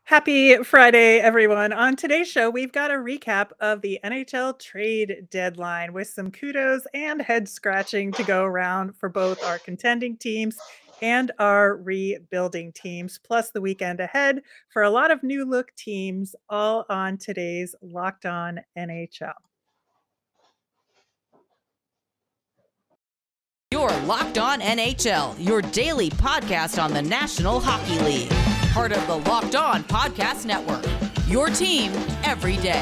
Happy Friday, everyone. On today's show, we've got a recap of the NHL Trade Deadline with some kudos and head scratching to go around for both our contending teams and our rebuilding teams, plus the weekend ahead for a lot of new look teams, all on today's Locked On NHL. You're Locked On NHL, your daily podcast on the National Hockey League. Part of the Locked On Podcast Network, your team every day.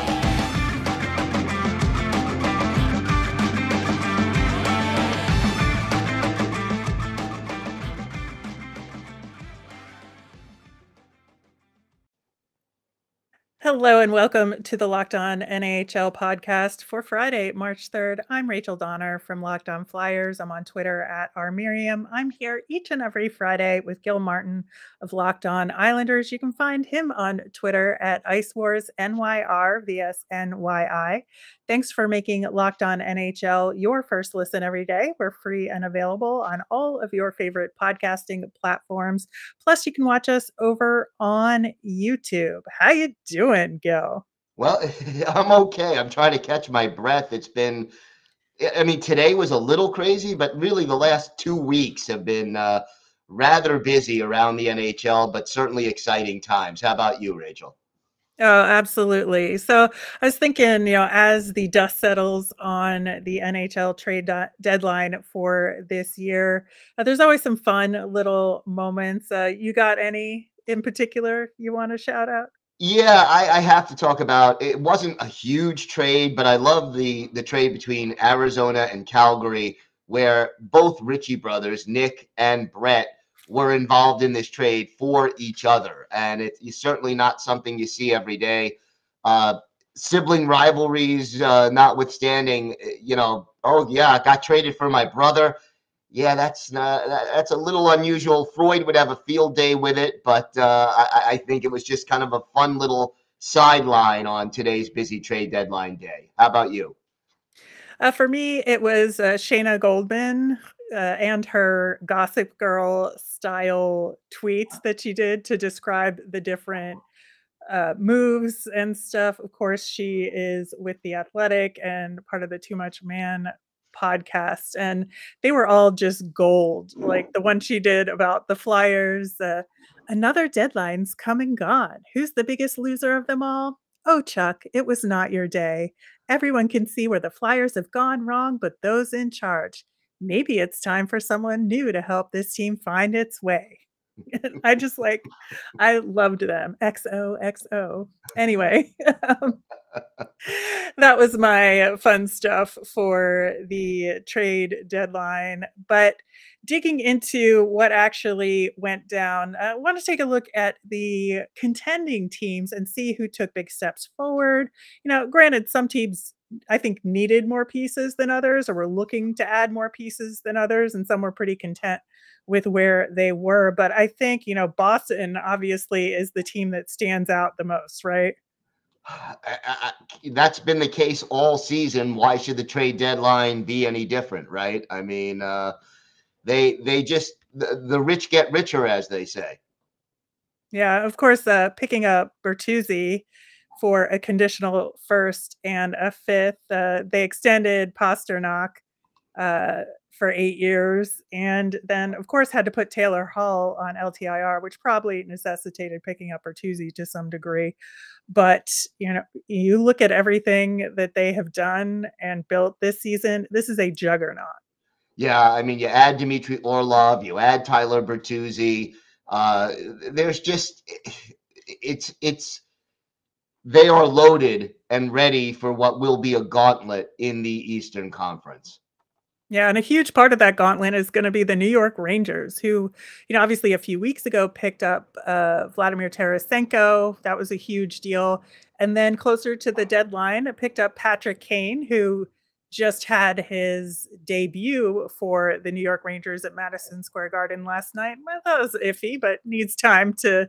Hello and welcome to the Locked On NHL podcast for Friday, March 3rd. I'm Rachel Donner from Locked On Flyers. I'm on Twitter at rmiriam. I'm here each and every Friday with Gil Martin of Locked On Islanders. You can find him on Twitter at IceWarsNYR, VSNYI. Thanks for making Locked On NHL your first listen every day. We're free and available on all of your favorite podcasting platforms. Plus, you can watch us over on YouTube. How you doing, Gil? Well, I'm okay. I'm trying to catch my breath. Today was a little crazy, but really the last 2 weeks have been rather busy around the NHL, but certainly exciting times. How about you, Rachel? Oh, absolutely. So I was thinking, as the dust settles on the NHL trade deadline for this year, there's always some fun little moments. You got any in particular you want to shout out? Yeah, I have to talk about it. Wasn't a huge trade, but I love the trade between Arizona and Calgary, where both Ritchie brothers, Nick and Brett, were involved in this trade for each other. And it's certainly not something you see every day. Sibling rivalries notwithstanding, oh yeah, I got traded for my brother. Yeah, that's a little unusual. Freud would have a field day with it, but I think it was just kind of a fun little sideline on today's busy trade deadline day. How about you? For me, it was Shayna Goldman and her Gossip Girl style tweets that she did to describe the different moves and stuff. Of course, she is with The Athletic and part of the Too Much Man podcast, and they were all just gold. Like the one she did about the Flyers, another deadline's come and gone. Who's the biggest loser of them all? Oh, Chuck, it was not your day. Everyone can see where the Flyers have gone wrong, but those in charge. Maybe it's time for someone new to help this team find its way. I loved them. XOXO. Anyway, that was my fun stuff for the trade deadline. But digging into what actually went down, I want to take a look at the contending teams and see who took big steps forward. Granted, some teams I think needed more pieces than others, or were looking to add more pieces than others, and some were pretty content with where they were. But I think, Boston obviously is the team that stands out the most, right? That's been the case all season. Why should the trade deadline be any different, right? I mean, they just the rich get richer, as they say. Yeah, of course, picking up Bertuzzi for a conditional first and a fifth. They extended Pasternak for 8 years, and then, of course, had to put Taylor Hall on LTIR, which probably necessitated picking up Bertuzzi to some degree. But, you look at everything that they have done and built this season, this is a juggernaut. Yeah, I mean, you add Dmitry Orlov, you add Tyler Bertuzzi. There's just they are loaded and ready for what will be a gauntlet in the Eastern Conference. Yeah, and a huge part of that gauntlet is going to be the New York Rangers, who, obviously a few weeks ago picked up Vladimir Tarasenko. That was a huge deal. And then closer to the deadline, picked up Patrick Kane, who just had his debut for the New York Rangers at Madison Square Garden last night. Well, that was iffy, but needs time to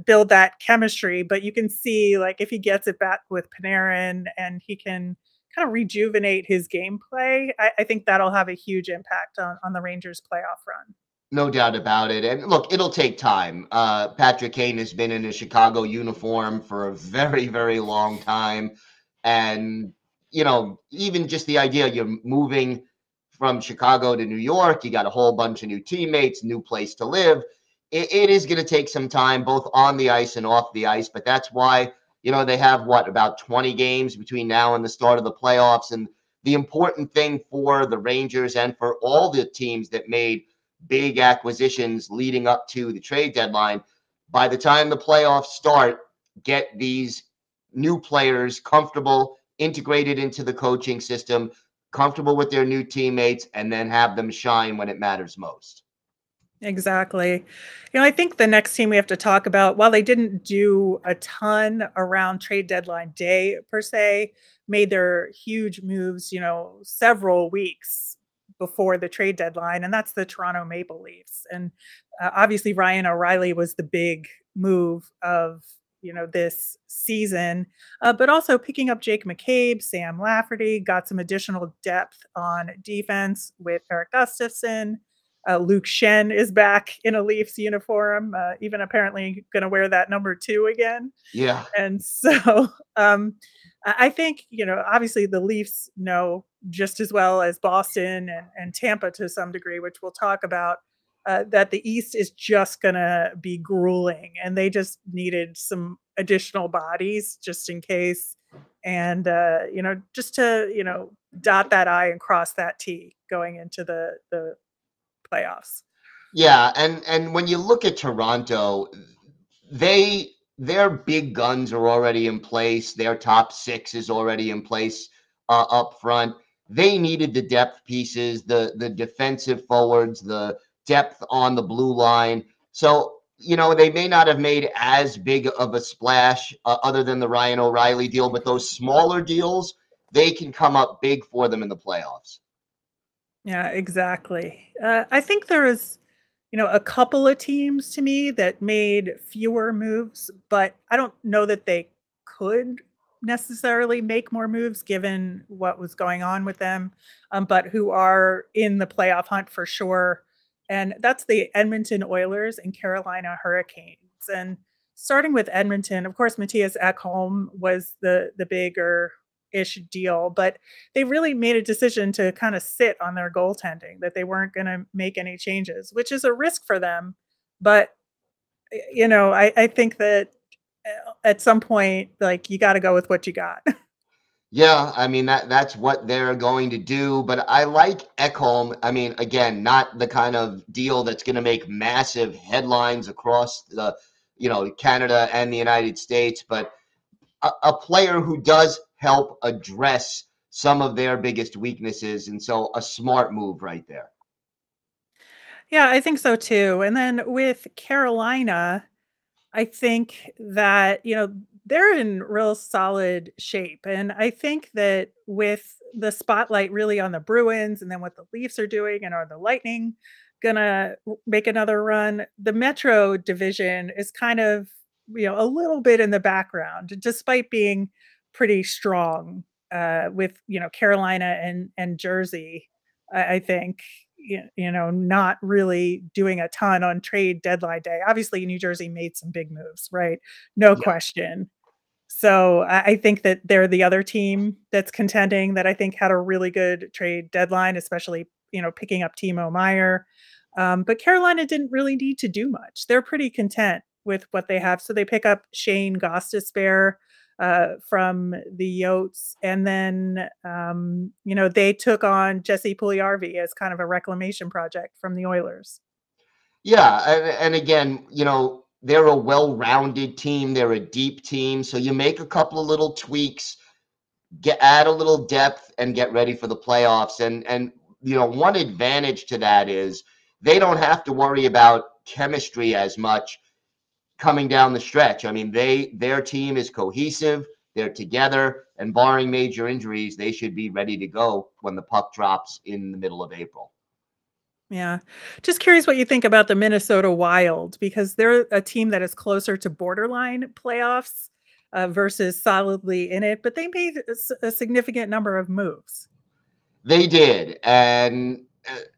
build that chemistry. But you can see, like, if he gets it back with Panarin and he can kind of rejuvenate his gameplay, I think that'll have a huge impact on the Rangers playoff run. No doubt about it. And look, it'll take time. Patrick Kane has been in a Chicago uniform for a very, very long time. And, even just the idea you're moving from Chicago to New York, you got a whole bunch of new teammates, new place to live. It is going to take some time, both on the ice and off the ice. But that's why, they have about 20 games between now and the start of the playoffs. And the important thing for the Rangers and for all the teams that made big acquisitions leading up to the trade deadline, by the time the playoffs start, get these new players comfortable, integrated into the coaching system, comfortable with their new teammates, and then have them shine when it matters most. Exactly. I think the next team we have to talk about, while they didn't do a ton around trade deadline day per se, made their huge moves, several weeks before the trade deadline, and that's the Toronto Maple Leafs. And obviously Ryan O'Reilly was the big move of, this season, but also picking up Jake McCabe, Sam Lafferty, got some additional depth on defense with Eric Gustafson. Luke Shen is back in a Leafs uniform, even apparently going to wear that number 2 again. Yeah. And so I think, obviously the Leafs know just as well as Boston and Tampa to some degree, which we'll talk about, that the East is just going to be grueling, and they just needed some additional bodies just in case. And, just to, dot that I and cross that T going into the playoffs. Yeah, and when you look at Toronto, their big guns are already in place. Their top 6 is already in place up front. They needed the depth pieces, the defensive forwards, the depth on the blue line. So, they may not have made as big of a splash other than the Ryan O'Reilly deal, but those smaller deals, they can come up big for them in the playoffs. Yeah, exactly. I think there is, a couple of teams to me that made fewer moves, but I don't know that they could necessarily make more moves given what was going on with them, but who are in the playoff hunt for sure. And that's the Edmonton Oilers and Carolina Hurricanes. And starting with Edmonton, of course, Matthias Ekholm was the bigger ish deal, but they really made a decision to kind of sit on their goaltending, that they weren't going to make any changes, which is a risk for them. But, I think that at some point, like, you got to go with what you got. Yeah, I mean that's what they're going to do. But I like Ekholm. I mean, again, not the kind of deal that's going to make massive headlines across the, Canada and the United States, but a player who does help address some of their biggest weaknesses. And so a smart move right there. Yeah, I think so too. And then with Carolina, I think that, they're in real solid shape. And I think that with the spotlight really on the Bruins and then what the Leafs are doing, and are the Lightning gonna make another run, the Metro division is kind of, a little bit in the background, despite being pretty strong with, Carolina and Jersey, I think. Not really doing a ton on trade deadline day. Obviously, New Jersey made some big moves, right? No question. So I think that they're the other team that's contending, that I think had a really good trade deadline, especially, picking up Timo Meier. But Carolina didn't really need to do much. They're pretty content with what they have. So they pick up Shane Gostisbehere from the Yotes. And then, they took on Jesse Puljujarvi as kind of a reclamation project from the Oilers. Yeah. And again, they're a well-rounded team. They're a deep team. So you make a couple of little tweaks, add a little depth, and get ready for the playoffs. And one advantage to that is they don't have to worry about chemistry as much coming down the stretch. I mean, their team is cohesive. They're together, and barring major injuries, they should be ready to go when the puck drops in the middle of April. Yeah. Just curious what you think about the Minnesota Wild, because they're a team that is closer to borderline playoffs versus solidly in it, but they made a significant number of moves. They did. And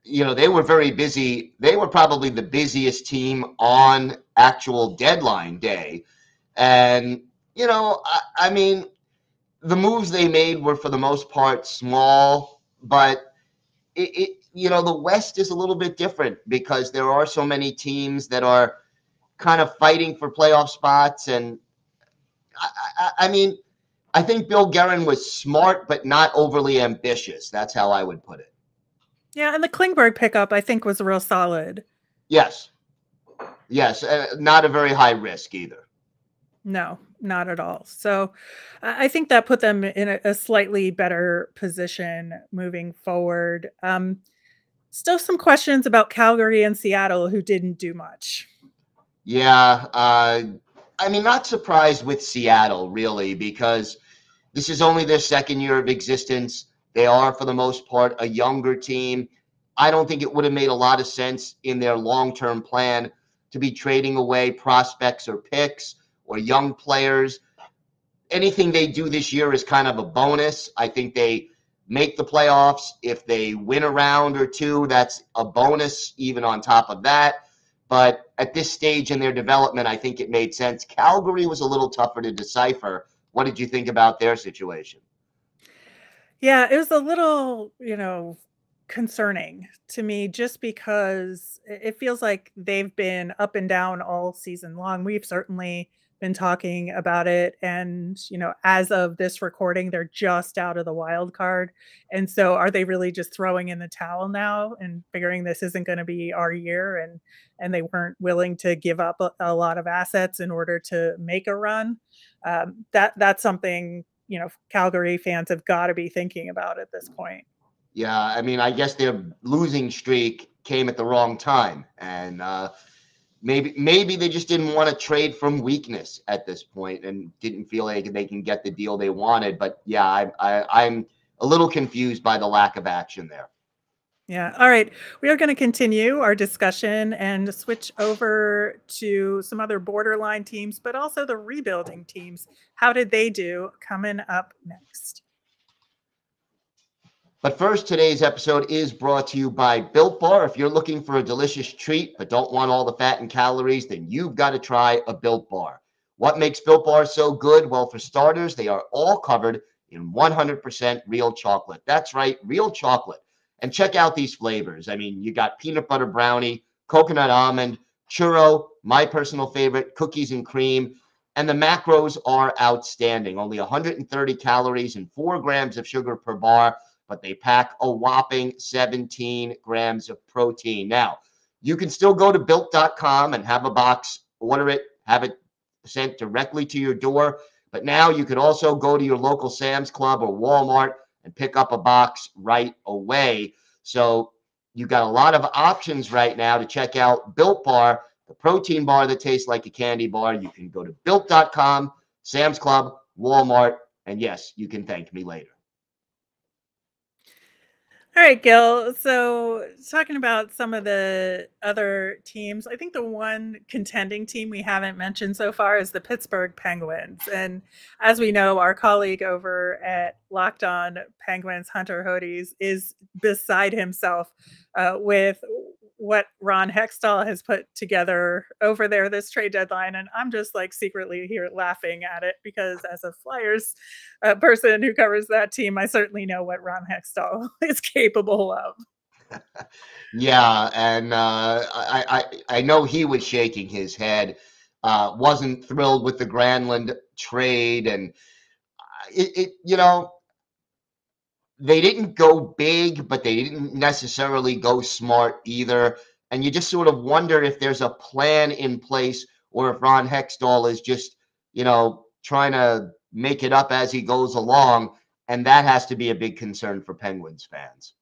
they were very busy. They were probably the busiest team on actual deadline day. And, I mean, the moves they made were for the most part small, but the West is a little bit different because there are so many teams that are kind of fighting for playoff spots. And I mean, I think Bill Guerin was smart, but not overly ambitious. That's how I would put it. Yeah, and the Klingberg pickup, I think, was real solid. Yes. Not a very high risk either. No, not at all. So I think that put them in a slightly better position moving forward. Still some questions about Calgary and Seattle, who didn't do much. Yeah, I mean, not surprised with Seattle, really, because this is only their second year of existence. They are, for the most part, a younger team. I don't think it would have made a lot of sense in their long-term plan to be trading away prospects or picks or young players. Anything they do this year is kind of a bonus. I think they make the playoffs. If they win a round or two, that's a bonus even on top of that. But at this stage in their development, I think it made sense. Calgary was a little tougher to decipher. What did you think about their situation? Yeah, it was a little, concerning to me just because it feels like they've been up and down all season long. We've certainly been talking about it. And, as of this recording, they're just out of the wild card. And so are they really just throwing in the towel now and figuring this isn't going to be our year? And they weren't willing to give up a lot of assets in order to make a run. That's something, Calgary fans have got to be thinking about at this point. Yeah, I mean, I guess their losing streak came at the wrong time. And maybe they just didn't want to trade from weakness at this point and didn't feel like they can get the deal they wanted. But yeah, I'm a little confused by the lack of action there. Yeah. All right. We are going to continue our discussion and switch over to some other borderline teams, but also the rebuilding teams. How did they do? Coming up next. But first, today's episode is brought to you by Built Bar. If you're looking for a delicious treat but don't want all the fat and calories, then you've got to try a Built Bar. What makes Built Bar so good? Well, for starters, they are all covered in 100% real chocolate. That's right, real chocolate. And check out these flavors. I mean, you got peanut butter brownie, coconut almond, churro, my personal favorite, cookies and cream. And the macros are outstanding. Only 130 calories and 4 grams of sugar per bar, but they pack a whopping 17 grams of protein. Now, you can still go to built.com and have a box, order it, have it sent directly to your door. But now you could also go to your local Sam's Club or Walmart and pick up a box right away. So you got a lot of options right now to check out Built Bar, the protein bar that tastes like a candy bar. You can go to built.com, Sam's Club, Walmart, and yes, you can thank me later. All right, Gil. So talking about some of the other teams, I think the one contending team we haven't mentioned so far is the Pittsburgh Penguins. And as we know, our colleague over at Locked On Penguins, Hunter Hodes, is beside himself with what Ron Hextall has put together over there this trade deadline. And I'm just like secretly here laughing at it because as a Flyers person who covers that team, I certainly know what Ron Hextall is capable of. Yeah, and I know he was shaking his head, wasn't thrilled with the Granlund trade, and they didn't go big, but they didn't necessarily go smart either. And you just sort of wonder if there's a plan in place or if Ron Hextall is just, trying to make it up as he goes along. And that has to be a big concern for Penguins fans.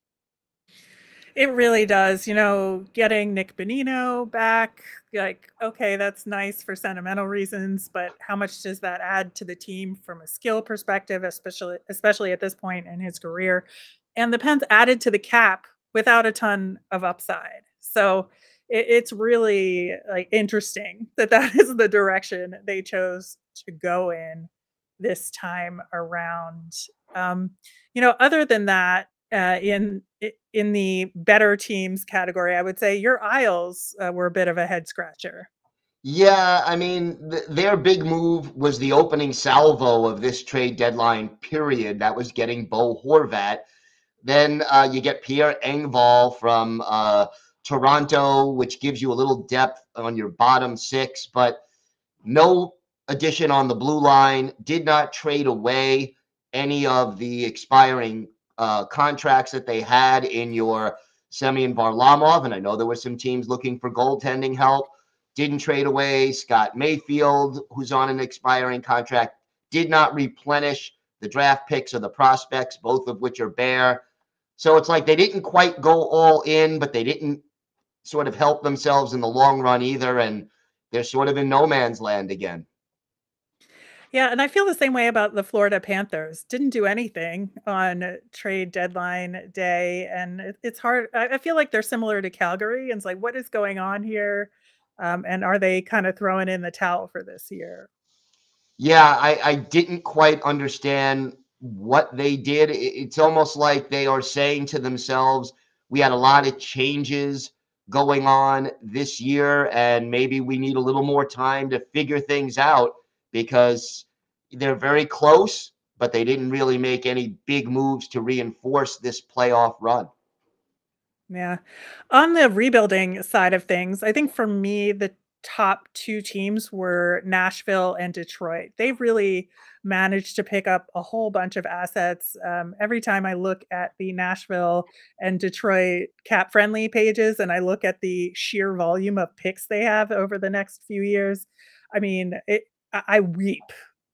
It really does. Getting Nick Bonino back, like, okay, that's nice for sentimental reasons, but how much does that add to the team from a skill perspective, especially at this point in his career? And the Pens added to the cap without a ton of upside. So it's really interesting that is the direction they chose to go in this time around. Other than that, in the better teams category, I would say your Isles were a bit of a head scratcher. Yeah, I mean, their big move was the opening salvo of this trade deadline period. That was getting Bo Horvat. Then you get Pierre Engvall from Toronto, which gives you a little depth on your bottom six, but no addition on the blue line. Did not trade away any of the expiring contracts that they had in your Semyon Varlamov. And I know there were some teams looking for goaltending help. Didn't trade away Scott Mayfield, who's on an expiring contract. Did not replenish the draft picks or the prospects, both of which are bare. So it's like they didn't quite go all in, but they didn't sort of help themselves in the long run either. And they're sort of in no man's land again. Yeah, and I feel the same way about the Florida Panthers. Didn't do anything on trade deadline day, and it's hard. I feel like they're similar to Calgary, and it's like, what is going on here? And are they kind of throwing in the towel for this year? Yeah, I didn't quite understand what they did. It's almost like they are saying to themselves, we had a lot of changes going on this year, and maybe we need a little more time to figure things out because they're very close, but they didn't really make any big moves to reinforce this playoff run. Yeah. On the rebuilding side of things, I think for me, the top two teams were Nashville and Detroit. They've really managed to pick up a whole bunch of assets. Every time I look at the Nashville and Detroit cap friendly pages and I look at the sheer volume of picks they have over the next few years, I mean, I weep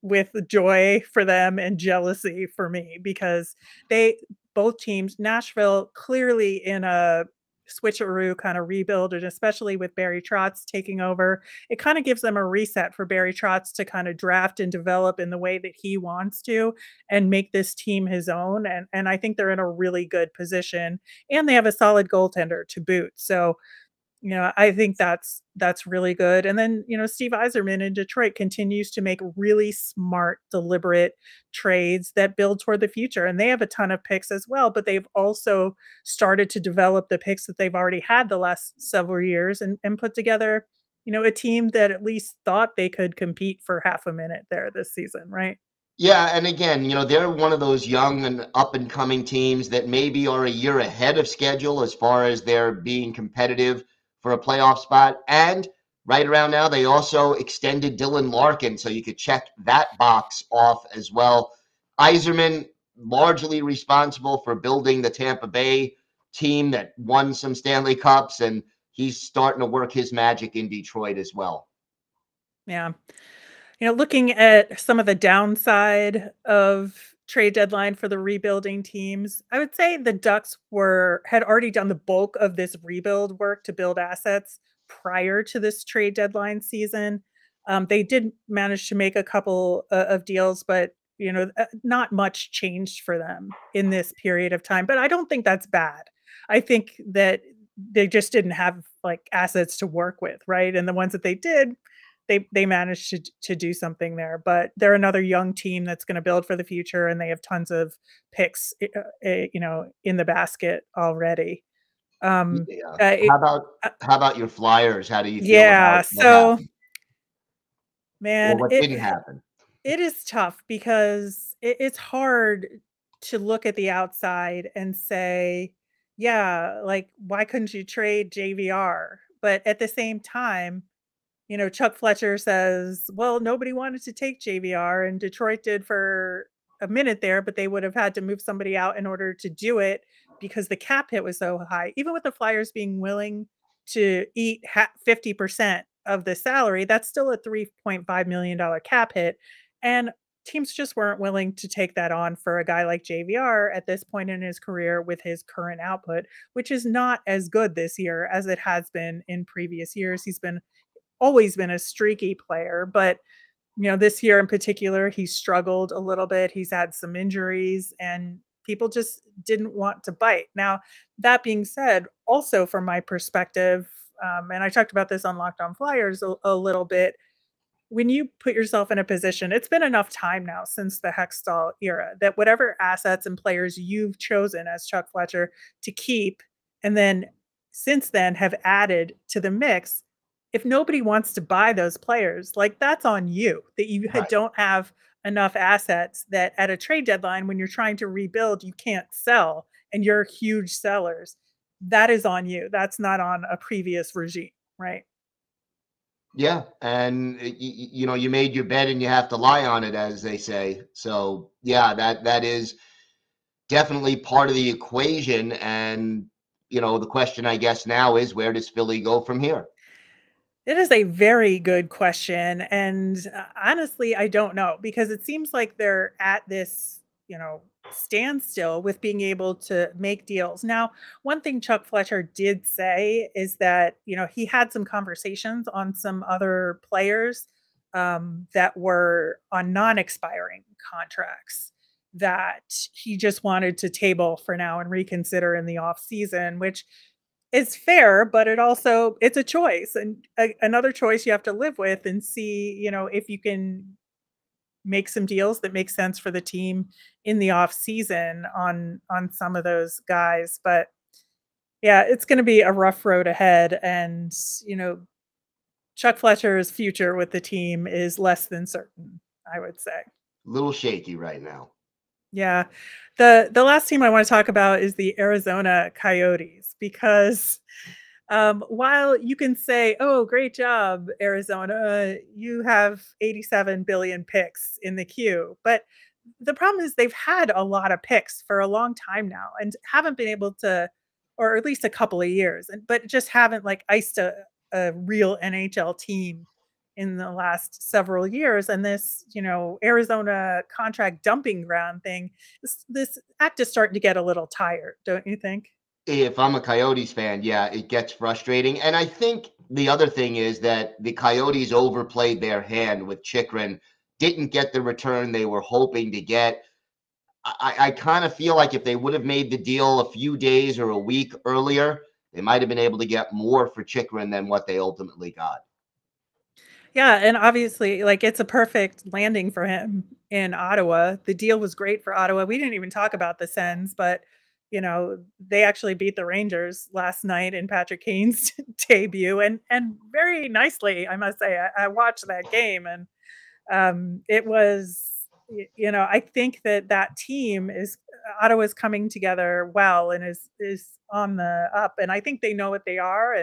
with joy for them and jealousy for me because they both teams, Nashville clearly in a switcheroo kind of rebuild, and especially with Barry Trotz taking over, it kind of gives them a reset for Barry Trotz to kind of draft and develop in the way that he wants to and make this team his own. And I think they're in a really good position, and they have a solid goaltender to boot. So I think that's really good. And then, Steve Yzerman in Detroit continues to make really smart, deliberate trades that build toward the future. And they have a ton of picks as well, but they've also started to develop the picks that they've already had the last several years and put together, a team that at least thought they could compete for half a minute there this season, right? Yeah, and again, they're one of those young and up and coming teams that maybe are a year ahead of schedule as far as their being competitive for a playoff spot. And right around now, they also extended Dylan Larkin, so you could check that box off as well. Yzerman, largely responsible for building the Tampa Bay team that won some Stanley Cups, and he's starting to work his magic in Detroit as well. Yeah. Looking at some of the downside of trade deadline for the rebuilding teams, I would say the Ducks had already done the bulk of this rebuild work to build assets prior to this trade deadline season. They did manage to make a couple of deals, but not much changed for them in this period of time. But I don't think that's bad. I think that they just didn't have like assets to work with, right? And the ones that they did, they managed to do something there, but they're another young team that's going to build for the future, and they have tons of picks, in the basket already. Yeah. How about your Flyers? How do you feel Yeah. about what happened? Man, What didn't happen? it is tough because it's hard to look at the outside and say, yeah, like why couldn't you trade JVR? But at the same time, Chuck Fletcher says, well, nobody wanted to take JVR, and Detroit did for a minute there, but they would have had to move somebody out in order to do it because the cap hit was so high. Even with the Flyers being willing to eat 50% of the salary, that's still a $3.5 million cap hit. And teams just weren't willing to take that on for a guy like JVR at this point in his career with his current output, which is not as good this year as it has been in previous years. He's always been a streaky player, but this year in particular, he struggled a little bit. He's had some injuries and people just didn't want to bite. Now, that being said, also from my perspective, and I talked about this on Locked On Flyers a little bit, when you put yourself in a position, it's been enough time now since the Hextall era that whatever assets and players you've chosen as Chuck Fletcher to keep, and then since then have added to the mix, if nobody wants to buy those players, like that's on you that you Right. don't have enough assets that at a trade deadline when you're trying to rebuild, you can't sell and you're huge sellers. That is on you. That's not on a previous regime, right? Yeah, and you made your bed and you have to lie on it, as they say. So yeah, that is definitely part of the equation. And the question, I guess, now is where does Philly go from here? It is a very good question, and, honestly, I don't know because it seems like they're at this, standstill with being able to make deals. Now, one thing Chuck Fletcher did say is that, he had some conversations on some other players, that were on non-expiring contracts that he just wanted to table for now and reconsider in the off season, which it's fair, but it's a choice and another choice you have to live with and see, if you can make some deals that make sense for the team in the off season on some of those guys. But yeah, it's going to be a rough road ahead, and Chuck Fletcher's future with the team is less than certain, I would say. A little shaky right now. Yeah. The last team I want to talk about is the Arizona Coyotes because while you can say, "Oh, great job, Arizona, you have 87 billion picks in the queue," but the problem is they've had a lot of picks for a long time now and haven't been able to, or at least a couple of years, but just haven't like iced a real NHL team in the last several years. And this, Arizona contract dumping ground thing, this act is starting to get a little tired, don't you think? If I'm a Coyotes fan, yeah, it gets frustrating. And I think the other thing is that the Coyotes overplayed their hand with Chikrin, didn't get the return they were hoping to get. I kind of feel like if they would have made the deal a few days or a week earlier, they might have been able to get more for Chikrin than what they ultimately got. Yeah, and obviously, like, it's a perfect landing for him in Ottawa. The deal was great for Ottawa. We didn't even talk about the Sens, but, they actually beat the Rangers last night in Patrick Kane's debut and very nicely, I must say. I watched that game and, it was I think that team is Ottawa's coming together well and is on the up, and I think they know what they are,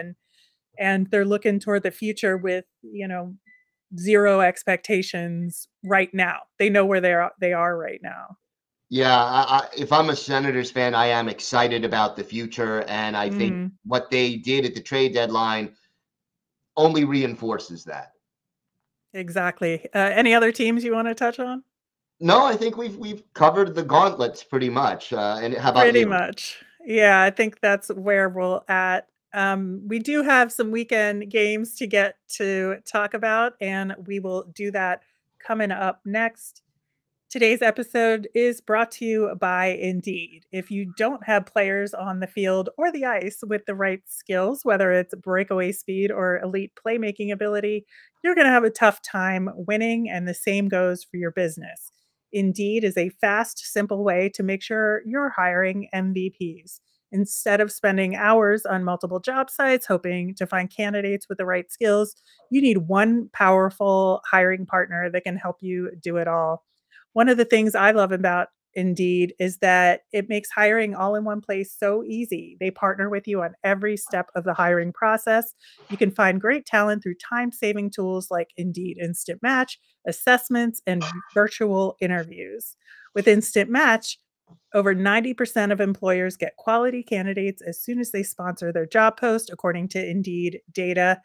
and they're looking toward the future with, 0 expectations right now. They know where they are right now. Yeah, if I'm a Senators fan, I am excited about the future. And I think Mhm. what they did at the trade deadline only reinforces that. Exactly. Any other teams you wanna touch on? No, I think we've covered the gauntlets pretty much. And how about Pretty you? much. Yeah, I think that's where we'll at. We do have some weekend games to get to talk about, and we will do that coming up next. Today's episode is brought to you by Indeed. If you don't have players on the field or the ice with the right skills, whether it's breakaway speed or elite playmaking ability, you're going to have a tough time winning, and the same goes for your business. Indeed is a fast, simple way to make sure you're hiring MVPs. Instead of spending hours on multiple job sites hoping to find candidates with the right skills, you need one powerful hiring partner that can help you do it all. One of the things I love about Indeed is that it makes hiring all in one place so easy. They partner with you on every step of the hiring process. You can find great talent through time-saving tools like Indeed Instant Match, assessments, and virtual interviews. With Instant Match, over 90% of employers get quality candidates as soon as they sponsor their job post, according to Indeed data.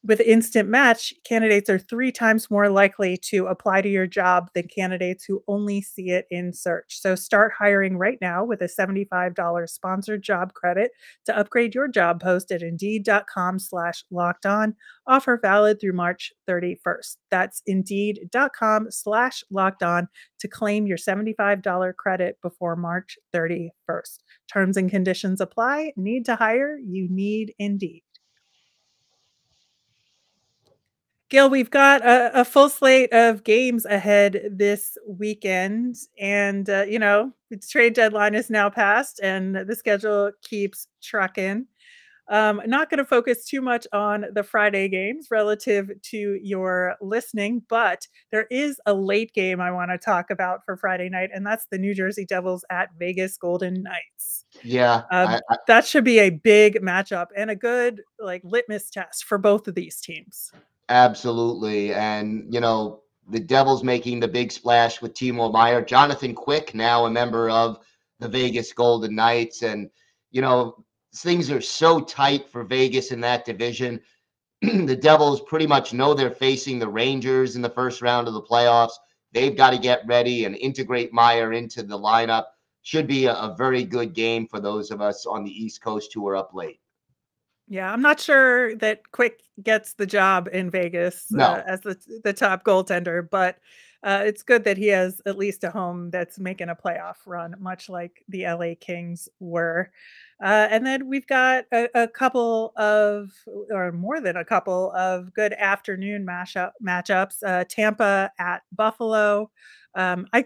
With Instant Match, candidates are 3 times more likely to apply to your job than candidates who only see it in search. So start hiring right now with a $75 sponsored job credit to upgrade your job post at indeed.com/locked on. Offer valid through March 31st. That's indeed.com/locked on to claim your $75 credit before March 31st. Terms and conditions apply. Need to hire? You need Indeed. Gil, we've got a full slate of games ahead this weekend. And, the trade deadline is now passed and the schedule keeps trucking. Not going to focus too much on the Friday games relative to your listening, but there is a late game I want to talk about for Friday night, and that's the New Jersey Devils at Vegas Golden Knights. Yeah, That should be a big matchup and a good litmus test for both of these teams. absolutely. And, the Devils making the big splash with Timo Meier. Jonathan Quick, now a member of the Vegas Golden Knights. And, things are so tight for Vegas in that division. The Devils pretty much know they're facing the Rangers in the first round of the playoffs. They've got to get ready and integrate Meier into the lineup. Should be a very good game for those of us on the East Coast who are up late. Yeah, I'm not sure that Quick gets the job in Vegas No. as the top goaltender, but it's good that he has at least a home that's making a playoff run, much like the LA Kings were. And then we've got a couple of, or more than a couple of good afternoon matchups. Tampa at Buffalo. I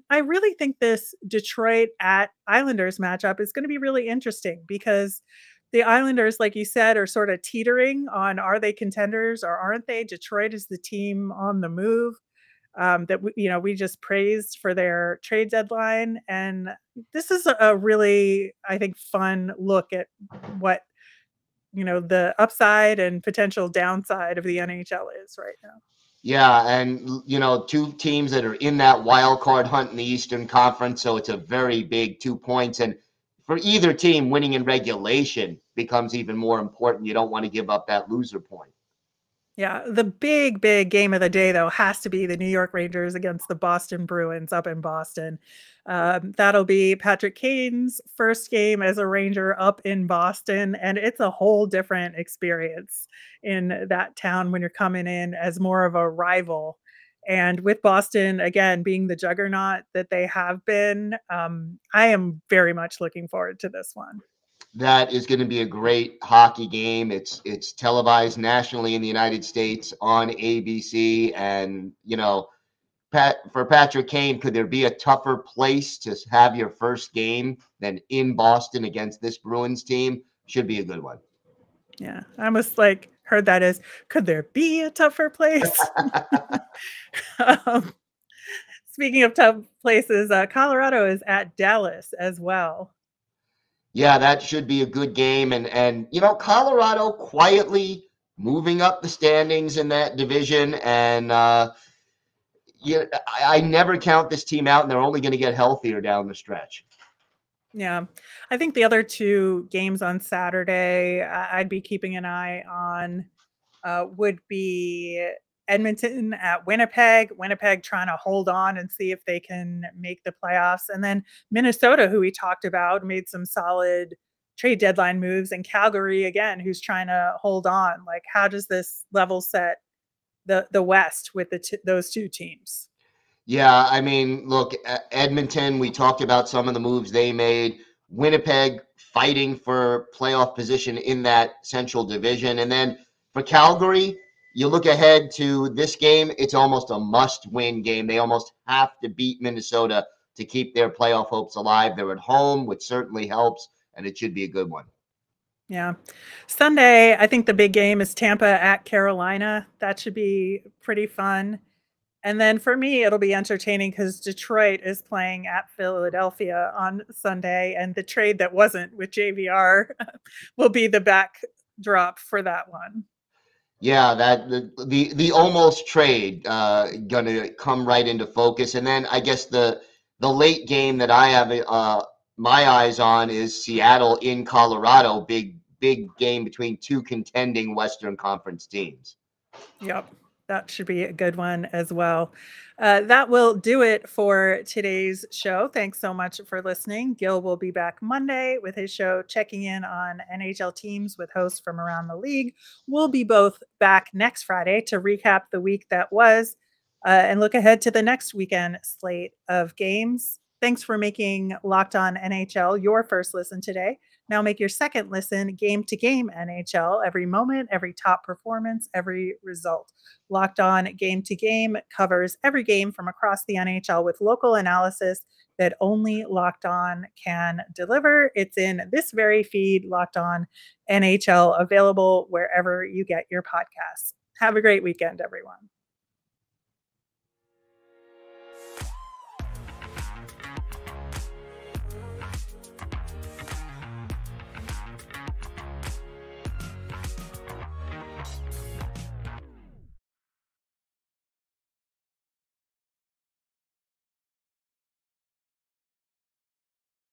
really think this Detroit at Islanders matchup is going to be really interesting because the Islanders, like you said, are sort of teetering on, are they contenders or aren't they? Detroit is the team on the move that we just praised for their trade deadline. And this is a really, I think, fun look at what, the upside and potential downside of the NHL is right now. Yeah, and two teams that are in that wild card hunt in the Eastern Conference, so it's a very big 2 points. And for either team, winning in regulation becomes even more important. You don't want to give up that loser point. Yeah, the big game of the day, though, has to be the New York Rangers against the Boston Bruins up in Boston. That'll be Patrick Kane's first game as a Ranger up in Boston, and it's a whole different experience in that town when you're coming in as more of a rival. And with Boston, again, being the juggernaut that they have been, I am very much looking forward to this one. That is going to be a great hockey game. It's televised nationally in the United States on ABC. And, for Patrick Kane, could there be a tougher place to have your first game than in Boston against this Bruins team? Should be a good one. Yeah, I almost heard that as, could there be a tougher place? Speaking of tough places, Colorado is at Dallas as well. Yeah, that should be a good game. And Colorado quietly moving up the standings in that division. And I never count this team out, and they're only going to get healthier down the stretch. Yeah, I think the other two games on Saturday I'd be keeping an eye on would be Edmonton at Winnipeg. Winnipeg trying to hold on and see if they can make the playoffs. And then Minnesota, who we talked about, made some solid trade deadline moves. And Calgary, again, who's trying to hold on. How does this level set the West with those two teams? Yeah, I mean, look, Edmonton, we talked about some of the moves they made. Winnipeg fighting for playoff position in that Central Division. And then for Calgary, you look ahead to this game, it's almost a must-win game. They almost have to beat Minnesota to keep their playoff hopes alive. They're at home, which certainly helps, and it should be a good one. Yeah. Sunday, I think the big game is Tampa at Carolina. That should be pretty fun. And then for me, it'll be entertaining because Detroit is playing at Philadelphia on Sunday, and the trade that wasn't with JVR will be the backdrop for that one. Yeah, that the almost trade gonna come right into focus. And then I guess the late game that I have my eyes on is Seattle in Colorado. Big game between two contending Western Conference teams. Yep. That should be a good one as well. That will do it for today's show. Thanks so much for listening. Gil will be back Monday with his show checking in on NHL teams with hosts from around the league. We'll be both back next Friday to recap the week that was and look ahead to the next weekend slate of games. Thanks for making Locked On NHL your first listen today. Now make your second listen Game to Game NHL. Every moment, every top performance, every result. Locked On Game to Game covers every game from across the NHL with local analysis that only Locked On can deliver. It's in this very feed, Locked On NHL, available wherever you get your podcasts. Have a great weekend, everyone.